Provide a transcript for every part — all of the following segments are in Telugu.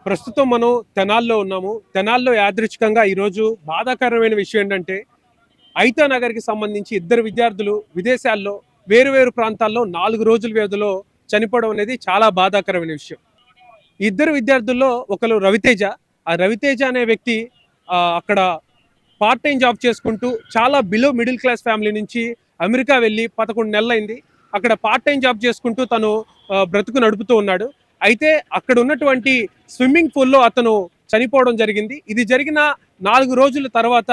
ప్రస్తుతం మనం తెనాల్లో ఉన్నాము. తెనాల్లో యాదృచ్ఛికంగా ఈరోజు బాధాకరమైన విషయం ఏంటంటే, ఐతా నగర్‌కి సంబంధించి ఇద్దరు విద్యార్థులు విదేశాల్లో వేరు వేరు ప్రాంతాల్లో 4 రోజుల వ్యవధిలో చనిపోవడం అనేది చాలా బాధాకరమైన విషయం. ఈ ఇద్దరు విద్యార్థుల్లో ఒకరు రవితేజ. ఆ రవితేజ అనే వ్యక్తి అక్కడ పార్ట్ టైమ్ జాబ్ చేసుకుంటూ చాలా బిలో మిడిల్ క్లాస్ ఫ్యామిలీ నుంచి అమెరికా వెళ్ళి 11 నెలలైంది. అక్కడ పార్ట్ టైమ్ జాబ్ చేసుకుంటూ తను బ్రతుకు నడుపుతూ ఉన్నాడు. అయితే అక్కడ ఉన్నటువంటి స్విమ్మింగ్ పూల్‌లో అతను చనిపోవడం జరిగింది. ఇది జరిగిన 4 రోజుల తర్వాత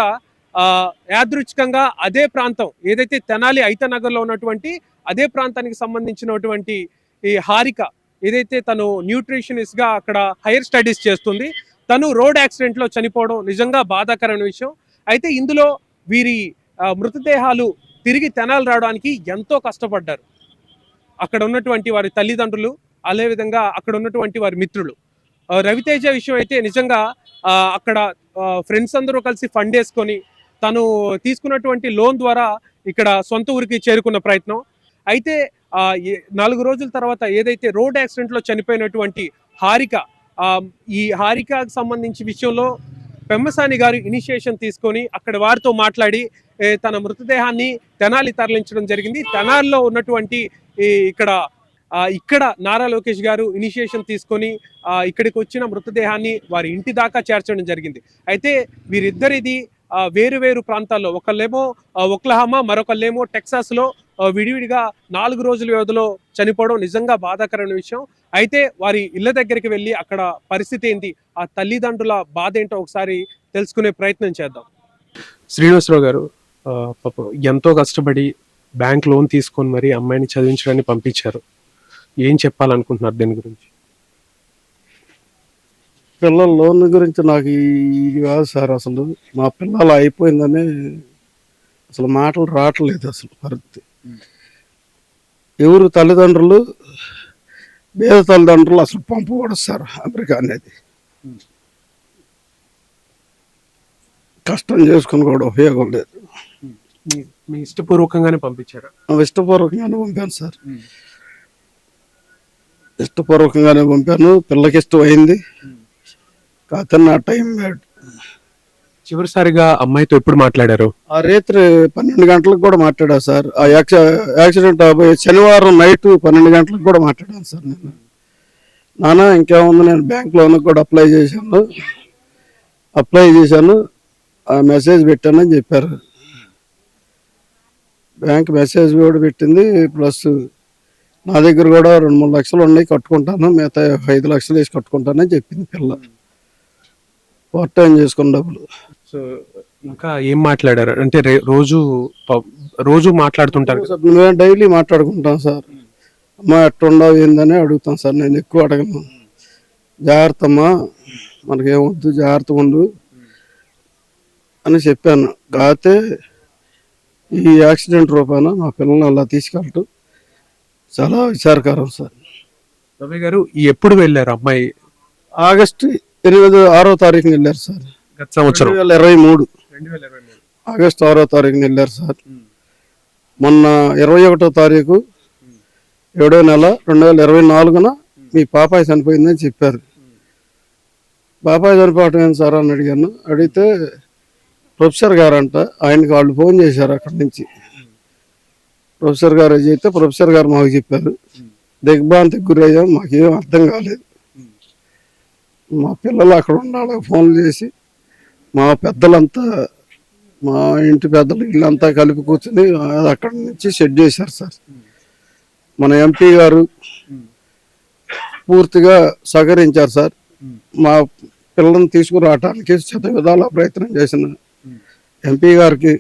యాదృచ్ఛికంగా అదే ప్రాంతం ఏదైతే తెనాలి ఐతనగర్‌లో ఉన్నటువంటి అదే ప్రాంతానికి సంబంధించినటువంటి ఈ హారిక ఏదైతే తను న్యూట్రిషనిస్ట్‌గా అక్కడ హైయర్ స్టడీస్ చేస్తుంది. తను రోడ్ యాక్సిడెంట్‌లో చనిపోవడం నిజంగా బాధాకరమైన విషయం. అయితే ఇందులో వీరి మృతదేహాలు తిరిగి తెనాలి రావడానికి ఎంతో కష్టపడ్డారు. అక్కడ ఉన్నటువంటి వారి తల్లిదండ్రులు, అదేవిధంగా అక్కడ ఉన్నటువంటి వారి మిత్రులు. రవితేజ విషయం అయితే నిజంగా అక్కడ ఫ్రెండ్స్ అందరూ కలిసి ఫండ్ వేసుకొని తను తీసుకున్నటువంటి లోన్ ద్వారా ఇక్కడ సొంత ఊరికి చేరుకున్న ప్రయత్నం. అయితే 4 రోజుల తర్వాత ఏదైతే రోడ్ యాక్సిడెంట్లో చనిపోయినటువంటి హారిక, ఈ హారికకు సంబంధించి విషయంలో పెమ్మసాని గారు ఇనిషియేషన్ తీసుకొని అక్కడ వారితో మాట్లాడి తన మృతదేహాన్ని తెనాలి తరలించడం జరిగింది. తెనాలిలో ఉన్నటువంటి ఇక్కడ నారా లోకేష్ గారు ఇనిషియేషన్ తీసుకొని ఇక్కడికి వచ్చిన మృతదేహాన్ని వారి ఇంటి దాకా చేర్చడం జరిగింది. అయితే వీరిద్దరిది వేరు వేరు ప్రాంతాల్లో, ఒకళ్ళేమో ఒక్లహామా, మరొకళ్ళేమో టెక్సాస్లో విడివిడిగా 4 రోజుల వ్యవధిలో చనిపోవడం నిజంగా బాధాకరమైన విషయం. అయితే వారి ఇళ్ళ దగ్గరికి వెళ్ళి అక్కడ పరిస్థితి ఏంటి, ఆ తల్లిదండ్రుల బాధ ఏంటో ఒకసారి తెలుసుకునే ప్రయత్నం చేద్దాం. శ్రీనివాసరావు గారు పాపం ఎంతో కష్టపడి బ్యాంక్ లోన్ తీసుకొని మరి అమ్మాయిని చదివించడానికి పంపించారు. ఏం చెప్పాలనుకుంటున్నారు దీని గురించి? పిల్లల లోన్ గురించి నాకు ఇది కాదు సార్. అసలు మా పిల్లలు అయిపోయిందని అసలు మాటలు రావట్లేదు. అసలు పరిస్థితి ఎవరు తల్లిదండ్రులు, పేద తల్లిదండ్రులు అసలు పంపకూడదు సార్ అమెరికా అనేది. కష్టం చేసుకుని కూడా ఉపయోగం లేదు. మీ ఇష్టపూర్వకంగానే పంపించారా? ఇష్టపూర్వకంగానే పంపాను సార్. ఇష్టపూర్వకంగానే పంపాను. పిల్లకి ఇష్టం అయింది. కాకపోతే నా టైం చివరిసారిగా అమ్మాయితో ఎప్పుడు మాట్లాడారు? ఆ రాత్రి 12 గంటలకు కూడా మాట్లాడా సార్. ఆ యాక్సిడెంట్ శనివారం నైట్ 12 గంటలకు కూడా మాట్లాడాను సార్. నేను నాన్న ఇంకేముంది, నేను బ్యాంక్ లోన్ కూడా అప్లై చేశాను, ఆ మెసేజ్ పెట్టానని చెప్పారు. బ్యాంక్ మెసేజ్ కూడా పెట్టింది. ప్లస్ నా దగ్గర కూడా 2-3 లక్షలు ఉన్నాయి, కట్టుకుంటాను, మిగతా 5 లక్షలు వేసి కట్టుకుంటానని చెప్పింది పిల్ల. పార్ట్ టైం చేసుకున్న డబ్బులు. సో ఇంకా ఏం మాట్లాడారు అంటే రోజు మాట్లాడుతుంటారు? మేము డైలీ మాట్లాడుకుంటాం సార్. అమ్మా ఎట్టుండవు ఏందని అడుగుతాం సార్. నేను ఎక్కువ అడగను. జాగ్రత్త అమ్మా, మనకేమొద్దు, జాగ్రత్తగా ఉండు అని చెప్పాను. కాకపోతే ఈ యాక్సిడెంట్ రూపాన మా పిల్లల్ని అలా తీసుకెళ్ళటం చాలా విచారకరం సార్. రవి గారు ఎప్పుడు వెళ్ళారు అమ్మాయి? ఆగస్టు 6వ తారీఖున వెళ్ళారు సార్. గత సంవత్సరం 2023 ఆగస్టు 6వ తారీఖున వెళ్ళారు సార్. మొన్న 21వ తారీఖు 7వ నెల 2024న మీ పాపాయి చనిపోయిందని చెప్పారు. పాపాయి చనిపోవటం ఏంటి సార్ అని అడిగాను. అడిగితే ప్రొఫెసర్ గారు అంట, ఆయనకి వాళ్ళు ఫోన్ చేశారు అక్కడి నుంచి. ప్రొఫెసర్ గారు చెప్తే ప్రొఫెసర్ గారు మాకు చెప్పారు. దిగ్భ్రాంతికి గురయ్యాం, మాకేం అర్థం కాలేదు. మా పిల్లలు అక్కడ ఉండాలి ఫోన్లు చేసి, మా పెద్దలంతా, మా ఇంటి పెద్దలు ఇల్లంతా కలిపి కూర్చొని అక్కడి నుంచి సెట్ చేశారు సార్. మన ఎంపీ గారు పూర్తిగా సహకరించారు సార్. మా పిల్లల్ని తీసుకురావటానికి శత విధాల ప్రయత్నం చేసిన ఎంపీ గారికి,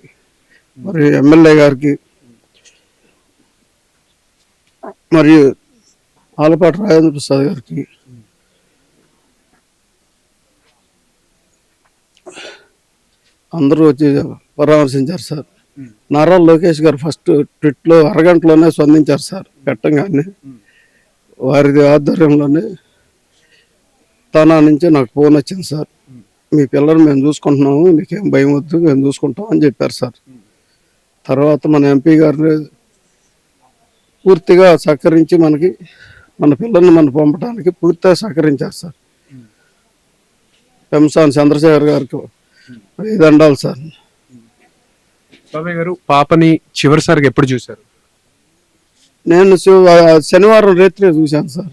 మరి ఎమ్మెల్యే గారికి, మరియు ఆలపాటి రాజేంద్ర ప్రసాద్ గారికి, అందరూ వచ్చి పరామర్శించారు సార్. నారా లోకేష్ గారు ఫస్ట్ ట్విట్లో అరగంటలోనే స్పందించారు సార్. పెట్టంగానే వారి ఆధ్వర్యంలోనే తన నుంచి నాకు ఫోన్ వచ్చింది సార్. మీ పిల్లల్ని మేము చూసుకుంటున్నాము, నీకేం భయం వద్దు, మేము చూసుకుంటాం అని చెప్పారు సార్. తర్వాత మన ఎంపీ గారు పూర్తిగా సహకరించి మన పిల్లల్ని పంపడానికి పూర్తిగా సహకరించారు సార్. పెంసాని చంద్రశేఖర్ గారికి 5 దండాలు సార్. బాబాయ్ గారు, పాపని చివరిసారిగా ఎప్పుడు చూశారు? నేను శనివారం రాత్రి చూశాను సార్.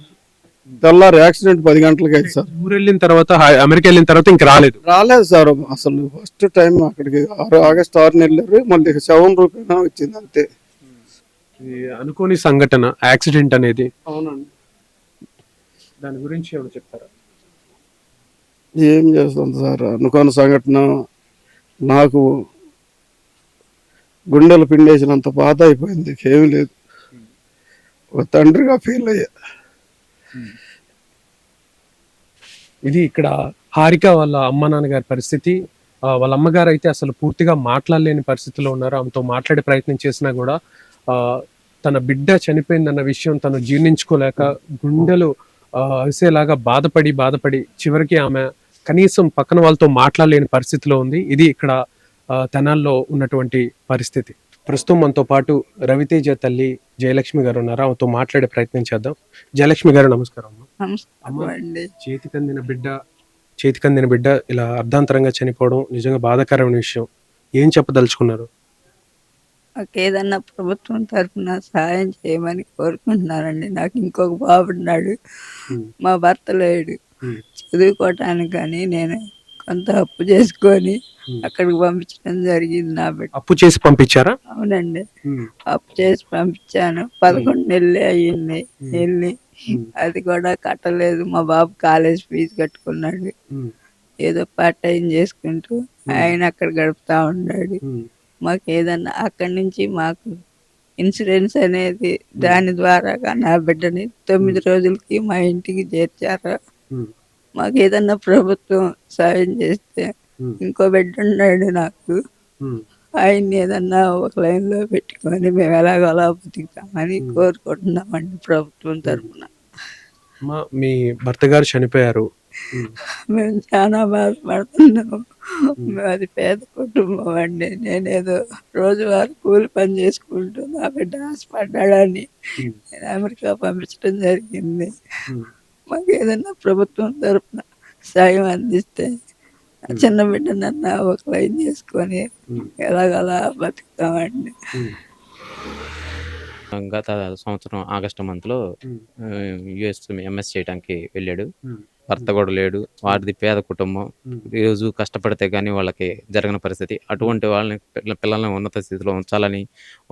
తెల్లారి యాక్సిడెంట్ 10 గంటలకి అయింది సార్. ఊరు వెళ్ళిన తర్వాత, అమెరికా వెళ్ళిన తర్వాత ఇంక రాలేదు సార్. అసలు ఫస్ట్ టైం అక్కడికి ఆగస్టు 6న వెళ్ళారు. మళ్ళీ 7 రూపాయలు వచ్చింది అంతే. అనుకోని సంఘటన, యాక్సిడెంట్ అనేది. అవునండి. దాని గురించి ఏమైనా చెప్తారా? ఏం చేస్తాం సార్, అనుకోని సంఘటన. నాకు గుండెలు పిండేసినంత బాధ అయిపోయింది. ఏమీ లేదు. ఒక తండ్రిగా ఫీల్ అయ్యా. ఇది ఇక్కడ హారిక వాళ్ళ అమ్మ నాన్నగారి పరిస్థితి. వాళ్ళ అమ్మగారు అయితే అసలు పూర్తిగా మాట్లాడలేని పరిస్థితిలో ఉన్నారు. ఆమెతో మాట్లాడే ప్రయత్నం చేసినా కూడా తన బిడ్డ చనిపోయిందన్న విషయం తను జీర్ణించుకోలేక గుండెలు అరిసేలాగా బాధపడి చివరికి ఆమె కనీసం పక్కన వాళ్ళతో మాట్లాడలేని పరిస్థితిలో ఉంది. ఇది ఇక్కడ తెనాల్లో ఉన్నటువంటి పరిస్థితి. ప్రస్తుతం మనతో పాటు రవితేజ తల్లి జయలక్ష్మి గారు ఉన్నారు. ఆమెతో మాట్లాడే ప్రయత్నం చేద్దాం. జయలక్ష్మి గారు, నమస్కారం. చేతికందిన బిడ్డ ఇలా అర్ధాంతరంగా చనిపోవడం నిజంగా బాధాకరమైన విషయం. ఏం చెప్పదలుచుకున్నారు? ఏదన్నా ప్రభుత్వం తరఫున సహాయం చేయమని కోరుకుంటున్నానండి. నాకు ఇంకొక బాబున్నాడు, మా భర్త లేడు. చదువుకోవటానికి కానీ నేను కొంత అప్పు చేసుకొని అక్కడికి పంపించడం జరిగింది. నా బిడ్డ అప్పు చేసి పంపించారా? అవునండి, అప్పు చేసి పంపించాను. 11 నెలలు అయ్యింది వెళ్ళి. అది కూడా కట్టలేదు. మా బాబు కాలేజ్ ఫీజు కట్టుకున్నాడు. ఏదో పార్ట్ టైం చేసుకుంటూ ఆయన అక్కడ గడుపుతా ఉన్నాడు. మాకు ఏదన్నా అక్కడి నుంచి మాకు ఇన్సూరెన్స్ అనేది దాని ద్వారా నా బిడ్డని 9 రోజులకి మా ఇంటికి చేర్చారు. మాకు ఏదన్నా ప్రభుత్వం సాయం చేస్తే, ఇంకో బిడ్డ ఉన్నాడు నాకు, ఆయన్ని ఏదన్నా ఒక లైన్ లో పెట్టుకొని మేము ఎలాగోలా బతుకుతామని కోరుకుంటున్నామండి ప్రభుత్వం తరఫున. మీ భర్త గారు చనిపోయారు, మేము చాలా బాధపడుతున్నాము. అది పేద కుటుంబం అండి. నేనేదో రోజువారీ కూలి పని చేసుకుంటూ నా బిడ్డ ఆశపడ్డాడని నేను అమెరికా పంపించడం జరిగింది. మాకు ఏదన్నా ప్రభుత్వం తరఫున సాయం అందిస్తే చిన్న బిడ్డనన్నా ఒక లైన్ చేసుకొని ఎలాగలా బతుకుతామండి. గత సంవత్సరం ఆగస్టు మంత్లో యుఎస్ ఎంఎస్ చేయడానికి వెళ్ళాడు. భర్త కూడా లేడు. వారిది పేద కుటుంబం. రోజు కష్టపడితే కానీ వాళ్ళకి జరగని పరిస్థితి. అటువంటి వాళ్ళని పిల్లల్ని ఉన్నత స్థితిలో ఉంచాలని,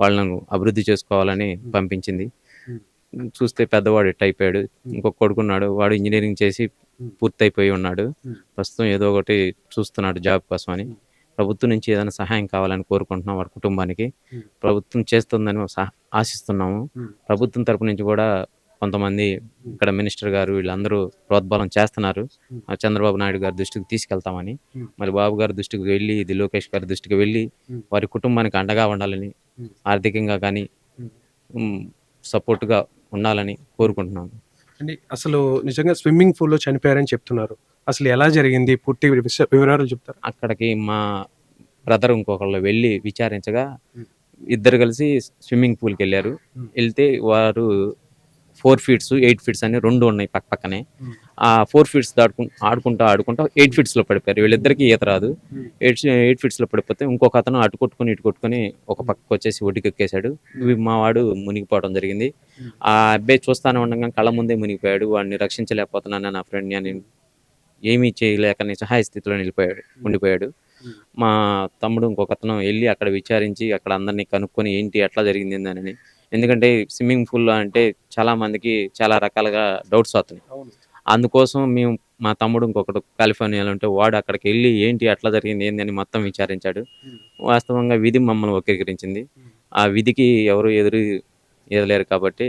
వాళ్ళను అభివృద్ధి చేసుకోవాలని పంపించింది. చూస్తే పెద్దవాడు ఇట్ అయిపోయాడు. ఇంకొక కొడుకున్నాడు, వాడు ఇంజనీరింగ్ చేసి పూర్తయిపోయి ఉన్నాడు. ప్రస్తుతం ఏదో ఒకటి చూస్తున్నాడు జాబ్ కోసం అని. ప్రభుత్వం నుంచి ఏదైనా సహాయం కావాలని కోరుకుంటున్నాం. వాడి కుటుంబానికి ప్రభుత్వం చేస్తుందని ఆశిస్తున్నాము. ప్రభుత్వం తరపు నుంచి కూడా కొంతమంది ఇక్కడ మినిస్టర్ గారు వీళ్ళందరూ ప్రోద్బలం చేస్తున్నారు. చంద్రబాబు నాయుడు గారి దృష్టికి తీసుకెళ్తామని, మరి బాబు గారి దృష్టికి వెళ్ళి, ఇది లోకేష్ గారి దృష్టికి వెళ్ళి వారి కుటుంబానికి అండగా ఉండాలని, ఆర్థికంగా కానీ సపోర్ట్గా ఉండాలని కోరుకుంటున్నాము. అండి, అసలు నిజంగా స్విమ్మింగ్ పూల్లో చనిపోయారని చెప్తున్నారు. అసలు ఎలా జరిగింది, పూర్తి వివరాలు చెప్తారు? అక్కడికి మా బ్రదర్ ఇంకొకళ్ళు వెళ్ళి విచారించగా ఇద్దరు కలిసి స్విమ్మింగ్ పూల్కి వెళ్ళారు. వెళ్తే వారు 4 feet 8 feet అని 2 ఉన్నాయి పక్క పక్కనే. ఆ 4 feet ఆడుకుంటా 8 feet లో పడిపోయారు. వీళ్ళిద్దరికి ఈత రాదు. 8 feet లో పడిపోతే ఇంకొక అతను అటు కొట్టుకొని ఒక పక్కకు వచ్చేసి ఒడ్డుకెక్కేశాడు. మా వాడు మునిగిపోవడం జరిగింది. ఆ అబ్బాయి చూస్తానే ఉండగా కళ్ళ ముందే మునిగిపోయాడు. వాడిని రక్షించలేకపోతున్నాను నా ఫ్రెండ్ని అని ఏమీ చేయలేక సహాయ స్థితిలో ఉండిపోయాడు. మా తమ్ముడు ఇంకొక అతను వెళ్ళి అక్కడ విచారించి అక్కడ అందరినీ కనుక్కొని ఏంటి ఎట్లా జరిగింది అని. ఎందుకంటే స్విమ్మింగ్ పూల్లో అంటే చాలా మందికి చాలా రకాలుగా డౌట్స్ వస్తున్నాయి. అందుకోసం మేము మా తమ్ముడు ఇంకొకటి కాలిఫోర్నియాలో ఉంటే వాడు అక్కడికి వెళ్ళి ఏంటి ఎట్లా జరిగింది ఏంది అని మొత్తం విచారించాడు. వాస్తవంగా విధి మమ్మల్ని వక్రీకరించింది. ఆ విధికి ఎవరు ఎదురలేరు కాబట్టి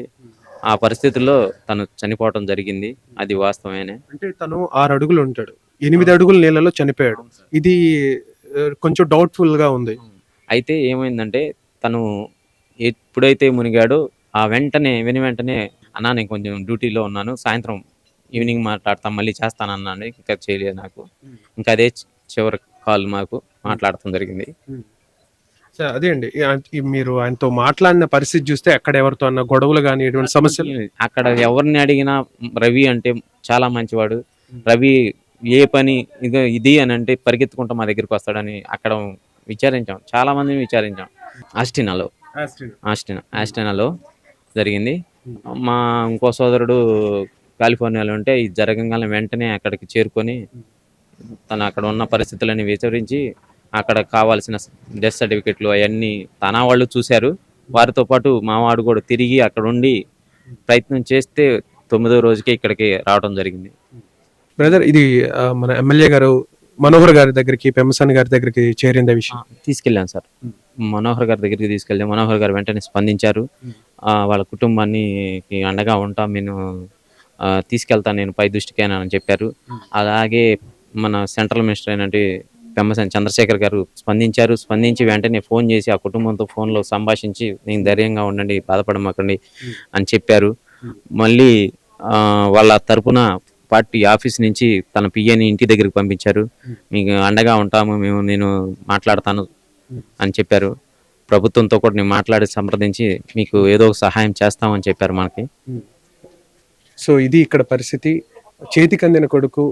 ఆ పరిస్థితుల్లో తను చనిపోవడం జరిగింది. అది వాస్తవమేనే. అంటే తను 6 అడుగులు ఉంటాడు, 8 అడుగుల నీళ్ళలో చనిపోయాడు. ఇది కొంచెం డౌట్ఫుల్ గా ఉంది. అయితే ఏమైందంటే తను ఎప్పుడైతే మునిగాడో ఆ వెంటనే అన్నా నేను కొంచెం డ్యూటీలో ఉన్నాను, సాయంత్రం ఈవినింగ్ మాట్లాడతాం, మళ్ళీ చేస్తానన్నాను. ఇంకా చేయలేదు నాకు. ఇంకా అదే చివరి కాల్ మాకు మాట్లాడటం జరిగింది. అదే అండి, మీరు ఆయనతో మాట్లాడిన పరిస్థితి చూస్తే అక్కడ ఎవరితో అన్న గొడవలు కానీ ఎటువంటి సమస్యలు? అక్కడ ఎవరిని అడిగినా రవి అంటే చాలా మంచివాడు. రవి ఏ పని ఇది అని అంటే పరిగెత్తుకుంటూ మా దగ్గరికి వస్తాడని అక్కడ విచారించాం, చాలా మందిని విచారించాం. ఆస్టినాలో జరిగింది. మా ఇంకో సోదరుడు కాలిఫోర్నియాలో ఉంటే ఇది జరగగానే వెంటనే అక్కడికి చేరుకొని తను అక్కడ ఉన్న పరిస్థితులని విచారించి అక్కడ కావాల్సిన డెత్ సర్టిఫికెట్లు అవన్నీ తన వాళ్ళు చూశారు. వారితో పాటు మా వాడు కూడా తిరిగి అక్కడ ఉండి ప్రయత్నం చేస్తే 9వ రోజుకే ఇక్కడికి రావడం జరిగింది. బ్రదర్, ఇది మన ఎమ్మెల్యే గారు మనోహర్ గారి దగ్గరికి, పెమ్మసాని గారి దగ్గరికి చేరిందే విషయం తీసుకెళ్ళాను సార్. మనోహర్ గారి దగ్గరికి తీసుకెళ్ళాం. మనోహర్ గారు వెంటనే స్పందించారు. వాళ్ళ కుటుంబాన్ని అండగా ఉంటాం, నేను తీసుకెళ్తాను, నేను పై దృష్టికేనా అని చెప్పారు. అలాగే మన సెంట్రల్ మినిస్టర్ అయినటువంటి పెమ్మసాని చంద్రశేఖర్ గారు స్పందించి వెంటనే ఫోన్ చేసి ఆ కుటుంబంతో ఫోన్లో సంభాషించి నేను ధైర్యంగా ఉండండి, బాధపడమాకండి అని చెప్పారు. మళ్ళీ వాళ్ళ తరపున పార్టీ ఆఫీస్ నుంచి తన పిఏని ఇంటి దగ్గరికి పంపించారు. మీకు అండగా ఉంటాము మేము, నేను మాట్లాడతాను అని చెప్పారు. ప్రభుత్వంతో కూడా నేను మాట్లాడి సంప్రదించి మీకు ఏదో ఒక సహాయం చేస్తామని చెప్పారు మనకి. సో ఇది ఇక్కడ పరిస్థితి. చేతికి అందిన కొడుకు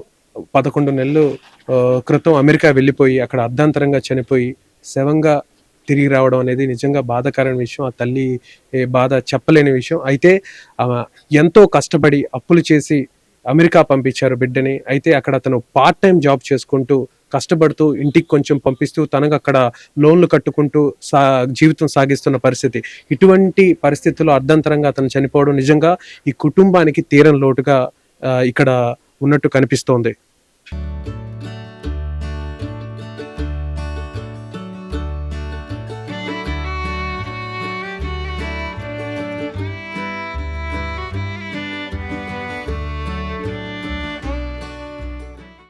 11 నెలలు క్రితం అమెరికా వెళ్ళిపోయి అక్కడ అర్ధాంతరంగా చనిపోయి శవంగా తిరిగి రావడం అనేది నిజంగా బాధాకరమైన విషయం. ఆ తల్లి బాధ చెప్పలేని విషయం. అయితే ఎంతో కష్టపడి అప్పులు చేసి అమెరికా పంపించారు బిడ్డని. అయితే అక్కడ అతను పార్ట్ టైం జాబ్ చేసుకుంటూ కష్టపడుతూ ఇంటికి కొంచెం పంపిస్తూ తనకు అక్కడ లోన్లు కట్టుకుంటూ జీవితం సాగిస్తున్న పరిస్థితి. ఇటువంటి పరిస్థితుల్లో అర్ధాంతరంగా అతను చనిపోవడం నిజంగా ఈ కుటుంబానికి తీరని లోటుగా ఇక్కడ ఉన్నట్టు కనిపిస్తోంది.